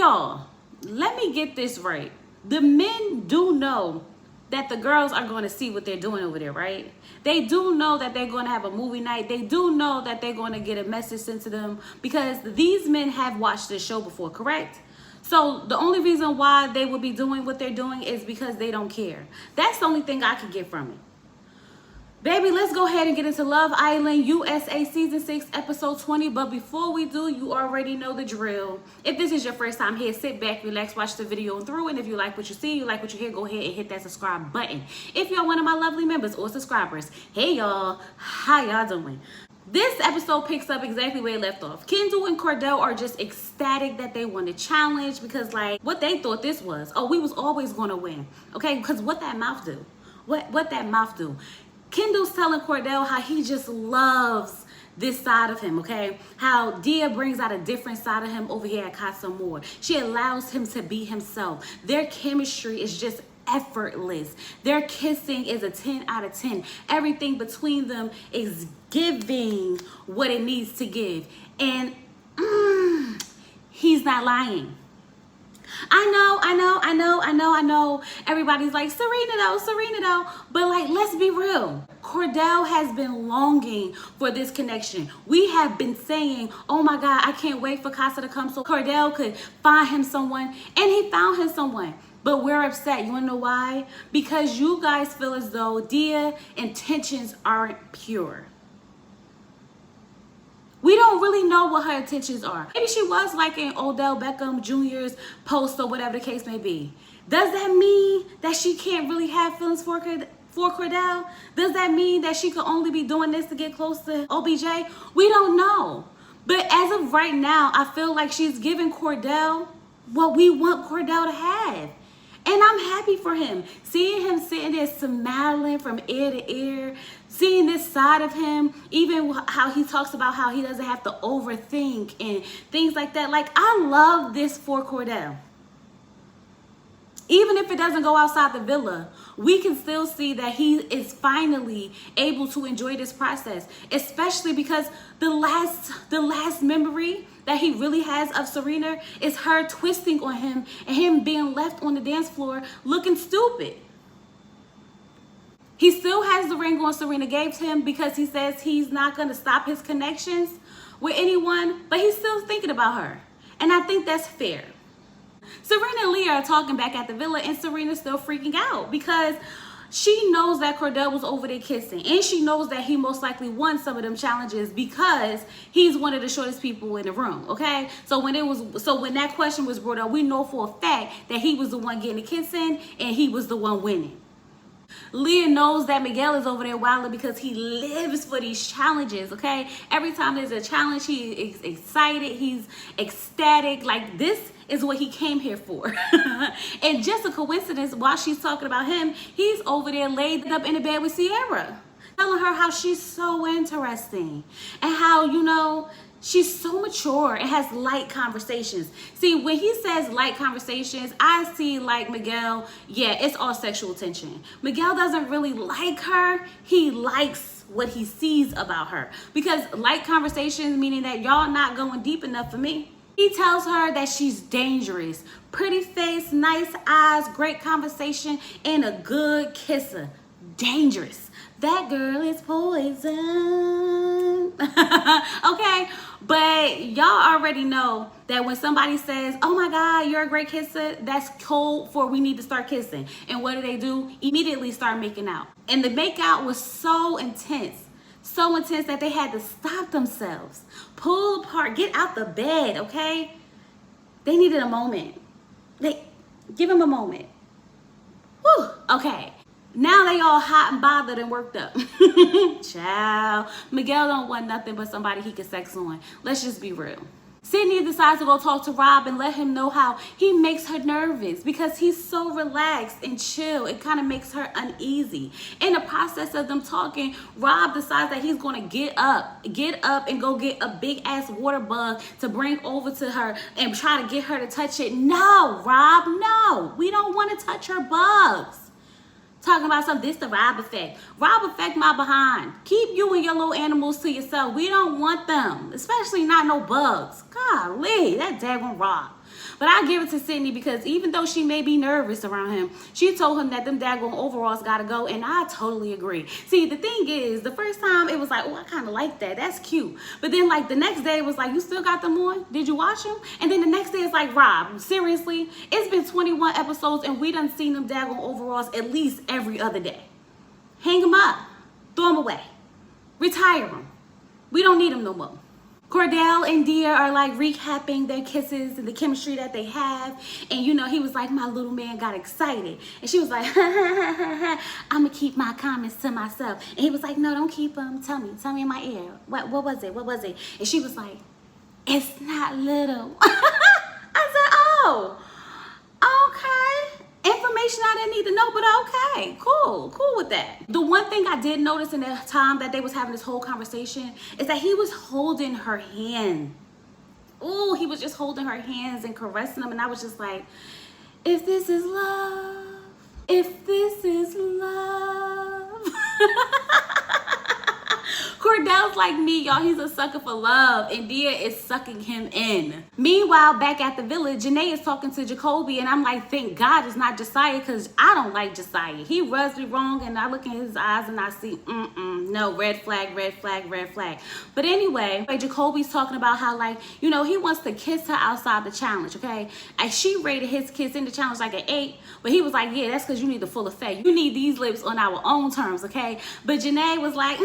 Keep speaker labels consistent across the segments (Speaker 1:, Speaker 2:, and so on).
Speaker 1: y'all, let me get this right. The men do know that the girls are going to see what they're doing over there, right? They do know that they're going to have a movie night. They do know that they're going to get a message sent to them because these men have watched this show before, correct? So the only reason why they would be doing what they're doing is because they don't care. That's the only thing I could get from it. Baby, let's go ahead and get into Love Island USA Season 6, Episode 20. But before we do, you already know the drill. If this is your first time here, sit back, relax, watch the video through. And if you like what you see, you like what you hear, go ahead and hit that subscribe button. If you're one of my lovely members or subscribers, hey y'all, how y'all doing? This episode picks up exactly where it left off. Kendall and Cordell are just ecstatic that they won the challenge because, like, what they thought this was, oh, we was always going to win. Okay, because what that mouth do? What that mouth do? Kendall's telling Cordell how he just loves this side of him, okay? How Dia brings out a different side of him over here at Kasa Amor. She allows him to be himself. Their chemistry is just effortless. Their kissing is a 10 out of 10. Everything between them is giving what it needs to give. And he's not lying. I know. Everybody's like, Serena though. But like, let's be real. Cordell has been longing for this connection. We have been saying, oh my God, I can't wait for Kasa to come so Cordell could find him someone. And he found him someone. But we're upset. You wanna know why? Because you guys feel as though Dia's intentions aren't pure. We don't really know what her intentions are. Maybe she was liking Odell Beckham Jr.'s post or whatever the case may be. Does that mean that she can't really have feelings for Cordell? Does that mean that she could only be doing this to get close to OBJ? We don't know. But as of right now, I feel like she's giving Cordell what we want Cordell to have. And I'm happy for him. Seeing him sitting there smiling from ear to ear, seeing this side of him, even how he talks about how he doesn't have to overthink and things like that. Like, I love this for Cordell. Even if it doesn't go outside the villa, we can still see that he is finally able to enjoy this process, especially because the last memory that he really has of Serena is her twisting on him and him being left on the dance floor looking stupid. He still has the ring on Serena gave to him because he says he's not going to stop his connections with anyone, but he's still thinking about her. And I think that's fair. Serena and Leah are talking back at the villa and Serena's still freaking out because she knows that Cordell was over there kissing, and she knows that he most likely won some of them challenges because he's one of the shortest people in the room, okay? So when that question was brought up, we know for a fact that he was the one getting the kissing and he was the one winning. Leah knows that Miguel is over there wilding because he lives for these challenges, okay? Every time there's a challenge, he is excited, he's ecstatic. Like, this is what he came here for. And just a coincidence, while she's talking about him, he's over there laid up in the bed with Sierra, telling her how she's so interesting and how, you know, she's so mature and has light conversations. See, when he says light conversations, I see like Miguel, yeah, it's all sexual tension. Miguel doesn't really like her. He likes what he sees about her. Because light conversations, meaning that y'all not going deep enough for me. He tells her that she's dangerous. Pretty face, nice eyes, great conversation, and a good kisser. Dangerous. That girl is poison. Okay, but y'all already know that when somebody says, oh my God, you're a great kisser, that's code for we need to start kissing. And what do? Immediately start making out. And the makeout was so intense that they had to stop themselves, pull apart, get out the bed, okay? They needed a moment. Give him a moment. Whew, okay. Now they all hot and bothered and worked up. Child. Miguel don't want nothing but somebody he can sex on. Let's just be real. Sydney decides to go talk to Rob and let him know how he makes her nervous because he's so relaxed and chill. It kind of makes her uneasy. In the process of them talking, Rob decides that he's going to get up and go get a big ass water bug to bring over to her and try to get her to touch it. No, Rob, no. We don't want to touch her bugs. Talking about something, this the Rob effect. Rob effect my behind. Keep you and your little animals to yourself. We don't want them, especially not no bugs. Golly, that daggone Rob. But I give it to Sydney because even though she may be nervous around him, she told him that them daggone overalls gotta go, and I totally agree. See, the thing is, the first time it was like, oh, I kind of like that. That's cute. But then like the next day it was like, you still got them on? Did you wash them? And then the next day it's like, Rob, seriously? It's been 21 episodes and we done seen them daggone overalls at least every other day. Hang them up. Throw them away. Retire them. We don't need them no more. Cordell and Dia are like recapping their kisses and the chemistry that they have. And you know, he was like, my little man got excited. And she was like, I'm gonna keep my comments to myself. And he was like, no, don't keep them. Tell me in my ear. What was it? And she was like, it's not little. I said, oh, okay. Information I didn't need to know, but okay, cool with that. The one thing I did notice in the time that they was having this whole conversation is that he was holding her hand. Oh, he was just holding her hands and caressing them, and I was just like, if this is love, if this is love. Cordell's like me, y'all. He's a sucker for love, and Dia is sucking him in. Meanwhile, back at the village, Janae is talking to Jacoby, and I'm like, thank God it's not Josiah, because I don't like Josiah. He rubs me wrong, and I look in his eyes, and I see, no, red flag, red flag, red flag. But anyway, Jacoby's talking about how, like, you know, he wants to kiss her outside the challenge, okay? And she rated his kiss in the challenge like an 8, but he was like, yeah, that's because you need the full effect. You need these lips on our own terms, okay? But Janae was like,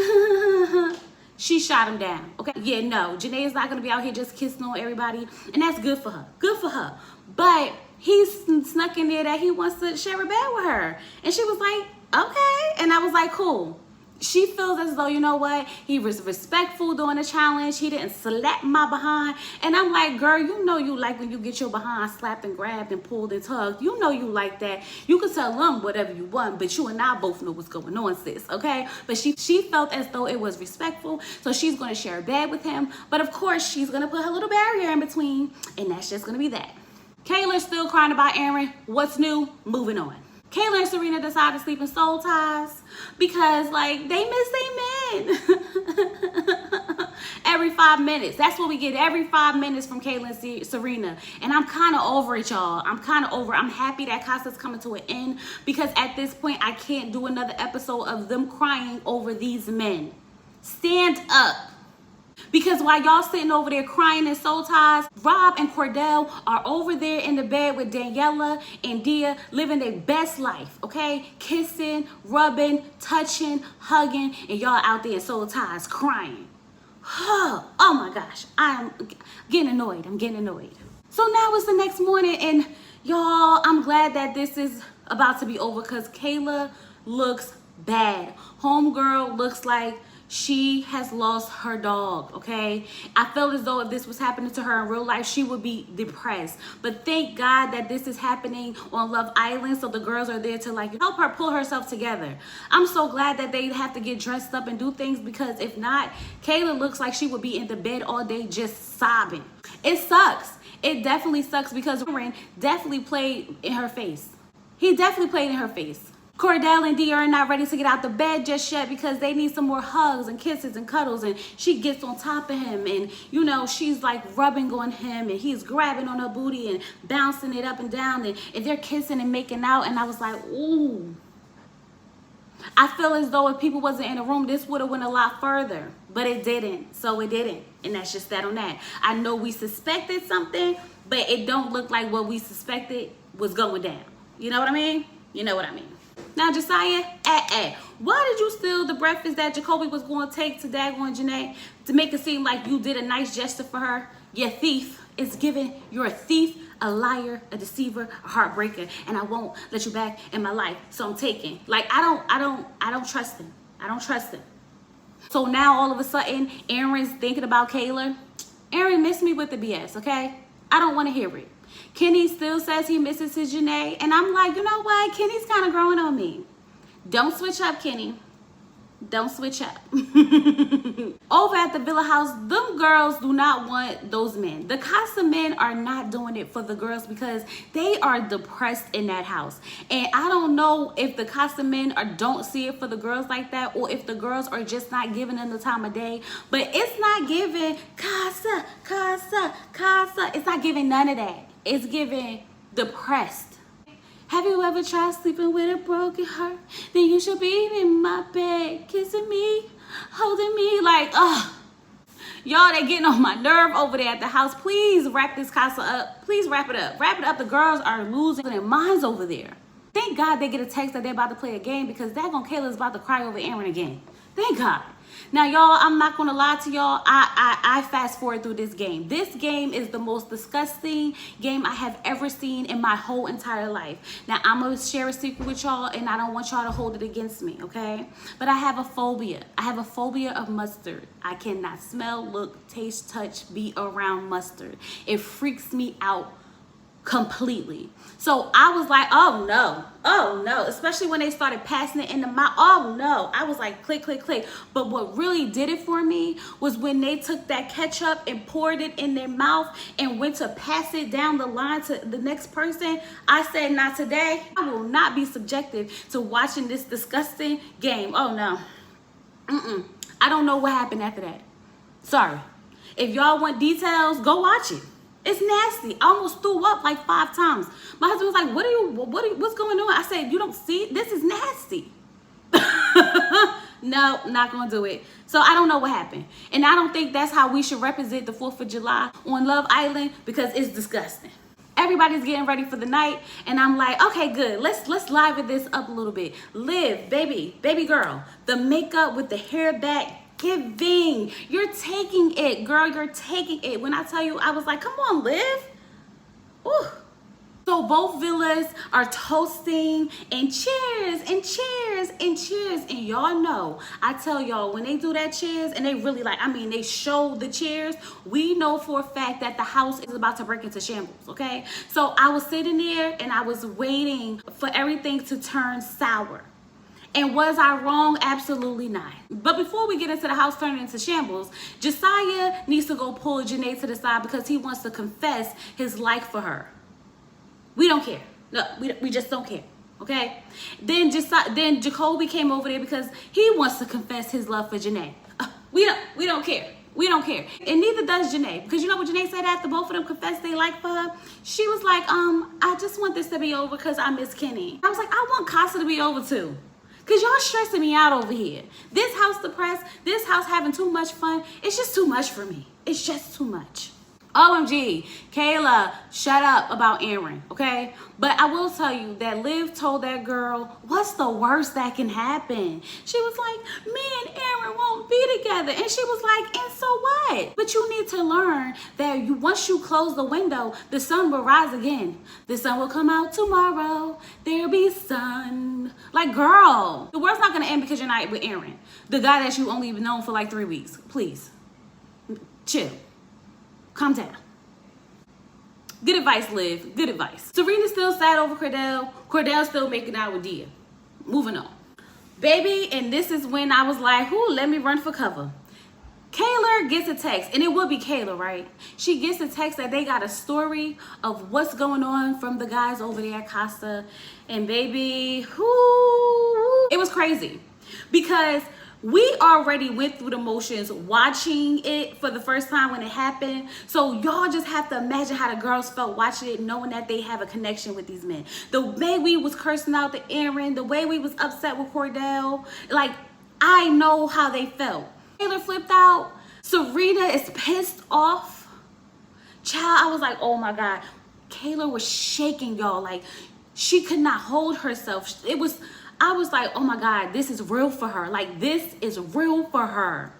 Speaker 1: she shot him down, okay? Yeah, no, Janae is not gonna be out here just kissing on everybody, and that's good for her. Good for her. But he snuck in there that he wants to share a bed with her. And she was like, okay. And I was like, cool. She feels as though, you know what, he was respectful during the challenge. He didn't slap my behind. And I'm like, girl, you know you like when you get your behind slapped and grabbed and pulled and tugged. You know you like that. You can tell them whatever you want, but you and I both know what's going on, sis, okay? But she felt as though it was respectful, so she's going to share a bed with him. But of course, she's going to put her little barrier in between, and that's just going to be that. Kayla's still crying about Aaron. What's new? Moving on. Kayla and Serena decided to sleep in soul ties because, like, they miss their men. Every 5 minutes. That's what we get every 5 minutes from Kayla and Serena. And I'm kind of over it, y'all. I'm kind of over it. I'm happy that Kasa's coming to an end because at this point, I can't do another episode of them crying over these men. Stand up. Because while y'all sitting over there crying in soul ties, Rob and Cordell are over there in the bed with Daniela and Dia living their best life, okay? Kissing, rubbing, touching, hugging, and y'all out there in soul ties crying. Oh my gosh, I'm getting annoyed. I'm getting annoyed. So now it's the next morning, and y'all, I'm glad that this is about to be over because Kayla looks bad. Homegirl looks like she has lost her dog, okay? I felt as though if this was happening to her in real life, she would be depressed. But thank God that this is happening on Love Island, so the girls are there to, like, help her pull herself together. I'm so glad that they have to get dressed up and do things because if not, Kayla looks like she would be in the bed all day just sobbing. It sucks. It definitely sucks because Aaron definitely played in her face. He definitely played in her face. Cordell and Dia are not ready to get out the bed just yet because they need some more hugs and kisses and cuddles, and she gets on top of him and, you know, she's like rubbing on him and he's grabbing on her booty and bouncing it up and down, and they're kissing and making out, and I was like, ooh. I feel as though if people wasn't in the room, this would have went a lot further, but it didn't, so it didn't, and that's just that on that. I know we suspected something, but it don't look like what we suspected was going down. You know what I mean? You know what I mean. Now, Josiah, why did you steal the breakfast that Jacoby was going to take to Dagon and Janae to make it seem like you did a nice gesture for her? You thief. It's given. You're a thief, a liar, a deceiver, a heartbreaker, and I won't let you back in my life. So I'm taking. Like, I don't trust him. I don't trust him. So now all of a sudden, Aaron's thinking about Kayla. Aaron missed me with the BS, okay? I don't want to hear it. Kenny still says he misses his Janae. And I'm like, you know what? Kenny's kind of growing on me. Don't switch up, Kenny. Don't switch up. Over at the Villa House, them girls do not want those men. The Kasa men are not doing it for the girls because they are depressed in that house. And I don't know if the Kasa men don't see it for the girls like that, or if the girls are just not giving them the time of day. But it's not giving Kasa. It's not giving none of that. It's giving depressed. Have you ever tried sleeping with a broken heart? Then you should be in my bed, kissing me, holding me like, ugh. Y'all, they getting on my nerve over there at the house. Please wrap this Kasa up. Please wrap it up. Wrap it up. The girls are losing their minds over there. Thank God they get a text that they're about to play a game, because daggone Kayla's about to cry over Aaron again. Thank God. Now, y'all, I'm not going to lie to y'all. I fast forward through this game. This game is the most disgusting game I have ever seen in my whole entire life. Now, I'm going to share a secret with y'all, and I don't want y'all to hold it against me, okay? But I have a phobia. I have a phobia of mustard. I cannot smell, look, taste, touch, be around mustard. It freaks me out completely. So I was like, oh no, especially when they started passing it in the mouth. Oh no, I was like, click, click, click. But what really did it for me was when they took that ketchup and poured it in their mouth and went to pass it down the line to the next person. I said, not today. I will not be subjected to watching this disgusting game. Oh no. I don't know what happened after that. Sorry. If y'all want details, go watch it. It's nasty. I almost threw up like 5 times. My husband was like, what's going on? I said, you don't see it? This is nasty. No, not gonna do it. So I don't know what happened. And I don't think that's how we should represent the 4th of July on Love Island, because it's disgusting. Everybody's getting ready for the night, and I'm like, okay, good. Let's liven this up a little bit. Liv, baby girl, the makeup with the hair back, giving. You're taking it, girl. You're taking it. When I tell you, I was like, come on, Liv. Ooh. So both villas are toasting and cheers and cheers and cheers. And y'all know, I tell y'all, when they do that cheers and they really like, I mean, they show the cheers, we know for a fact that the house is about to break into shambles, okay? So I was sitting there and I was waiting for everything to turn sour. And was I wrong? Absolutely not. But before we get into the house turning into shambles, Josiah needs to go pull Janae to the side because he wants to confess his like for her. We don't care. No, we just don't care. Okay? Then Jacoby came over there because he wants to confess his love for Janae. We don't care. We don't care. And neither does Janae. Because you know what Janae said after both of them confessed they like for her? She was like, I just want this to be over because I miss Kenny. I was like, I want Kasa to be over too. Because y'all stressing me out over here. This house depressed, this house having too much fun. It's just too much for me. It's just too much. OMG, Kayla, shut up about Aaron, okay? But I will tell you that Liv told that girl, what's the worst that can happen? She was like, me and Aaron won't be together. And she was like, and so what? But you need to learn that once you close the window, the sun will rise again. The sun will come out tomorrow. There'll be sun. Like, girl, the world's not going to end because you're not with Aaron, the guy that you only known for like 3 weeks. Please, chill. Calm down. Good advice, Liv. Good advice. Serena's still sad over Cordell. Cordell's still making out with Dia. Moving on. Baby, and this is when I was like, let me run for cover. Kayla gets a text, and it would be Kayla, right? She gets a text that they got a story of what's going on from the guys over there at Kasa. And baby, it was crazy. Because we already went through the motions watching it for the first time when it happened. So y'all just have to imagine how the girls felt watching it, knowing that they have a connection with these men. The way we was cursing out the Aaron, the way we was upset with Cordell, like, I know how they felt. Taylor flipped out. Serena is pissed off. Child, I was like, oh my God. Kayla was shaking, y'all. Like, she could not hold herself. I was like, oh my God, this is real for her. Like, this is real for her.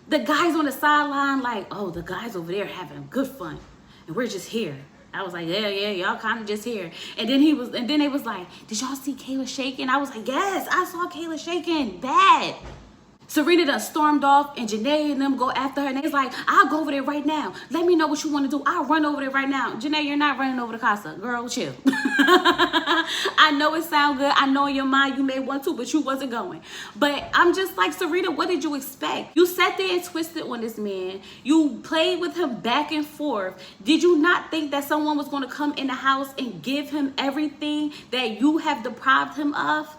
Speaker 1: The guys on the sideline, like, oh, the guys over there having good fun. And we're just here. I was like, yeah, y'all kind of just here. And then they was like, did y'all see Kayla shaking? I was like, yes, I saw Kayla shaking bad. Serena done stormed off, and Janae and them go after her, and they's like, I'll go over there right now. Let me know what you want to do. I'll run over there right now. Janae, you're not running over to Kasa. Girl, chill. I know it sounds good. I know in your mind you may want to, but you wasn't going. But I'm just like, Serena, what did you expect? You sat there and twisted on this man. You played with him back and forth. Did you not think that someone was going to come in the house and give him everything that you have deprived him of?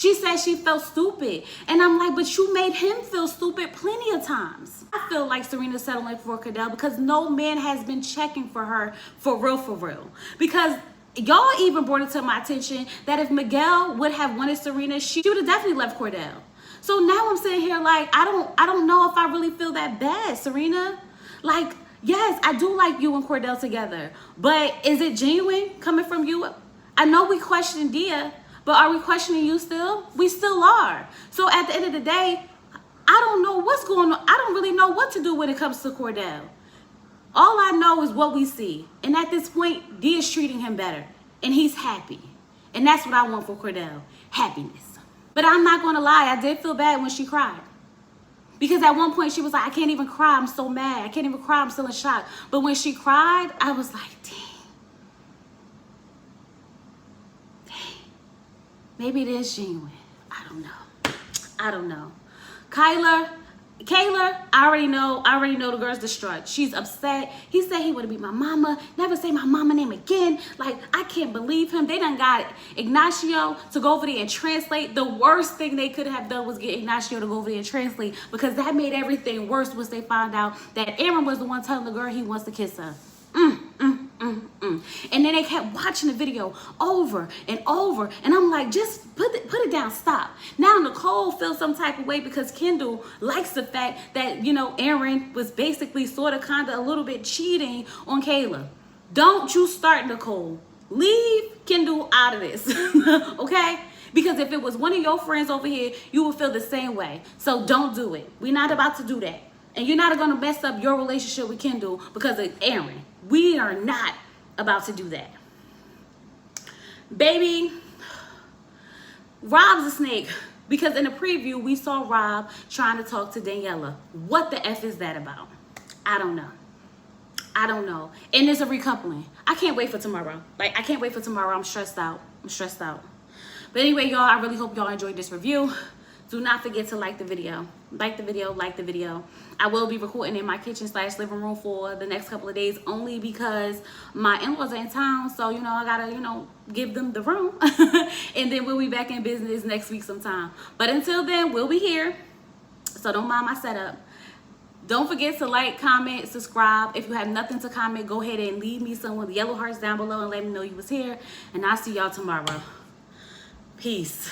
Speaker 1: She said she felt stupid. And I'm like, but you made him feel stupid plenty of times. I feel like Serena's settling for Cordell because no man has been checking for her for real. Because y'all even brought it to my attention that if Miguel would have wanted Serena, she would have definitely left Cordell. So now I'm sitting here like, I don't know if I really feel that bad, Serena. Like, yes, I do like you and Cordell together, but is it genuine coming from you? I know we question Dia, but are we questioning you still? We still are. So at the end of the day, I don't know what's going on. I don't really know what to do when it comes to Cordell. All I know is what we see. And at this point, Dia's treating him better. And he's happy. And that's what I want for Cordell. Happiness. But I'm not going to lie. I did feel bad when she cried. Because at one point she was like, I can't even cry. I'm so mad. I can't even cry. I'm still in shock. But when she cried, I was like, dang. Maybe it is genuine. I don't know. Kayla, I already know the girl's distraught. She's upset. He said he would be my mama. Never say my mama name again. Like, I can't believe him. They done got Ignacio to go over there and translate. The worst thing they could have done was get Ignacio to go over there and translate, because that made everything worse once they found out that Aaron was the one telling the girl he wants to kiss her. And then they kept watching the video over and over, and I'm like, just put it down, stop. Now Nicole feels some type of way because Kendall likes the fact that, you know, Aaron was basically sort of kind of a little bit cheating on Kayla. Don't you start, Nicole. Leave Kendall out of this. Okay? Because if it was one of your friends over here, you would feel the same way. So don't do it. We're not about to do that. And you're not going to mess up your relationship with Kendall because of Aaron. We are not about to do that. Baby, Rob's a snake. Because in the preview, we saw Rob trying to talk to Daniela. What the F is that about? I don't know. And it's a recoupling. I can't wait for tomorrow. Like, I can't wait for tomorrow. I'm stressed out. But anyway, y'all, I really hope y'all enjoyed this review. Do not forget to like the video. Like the video. I will be recording in my kitchen/living room for the next couple of days, only because my in-laws are in town. So, you know, I gotta, you know, give them the room. And then we'll be back in business next week sometime. But until then, we'll be here. So don't mind my setup. Don't forget to like, comment, subscribe. If you have nothing to comment, go ahead and leave me some with the yellow hearts down below and let me know you was here. And I'll see y'all tomorrow. Peace.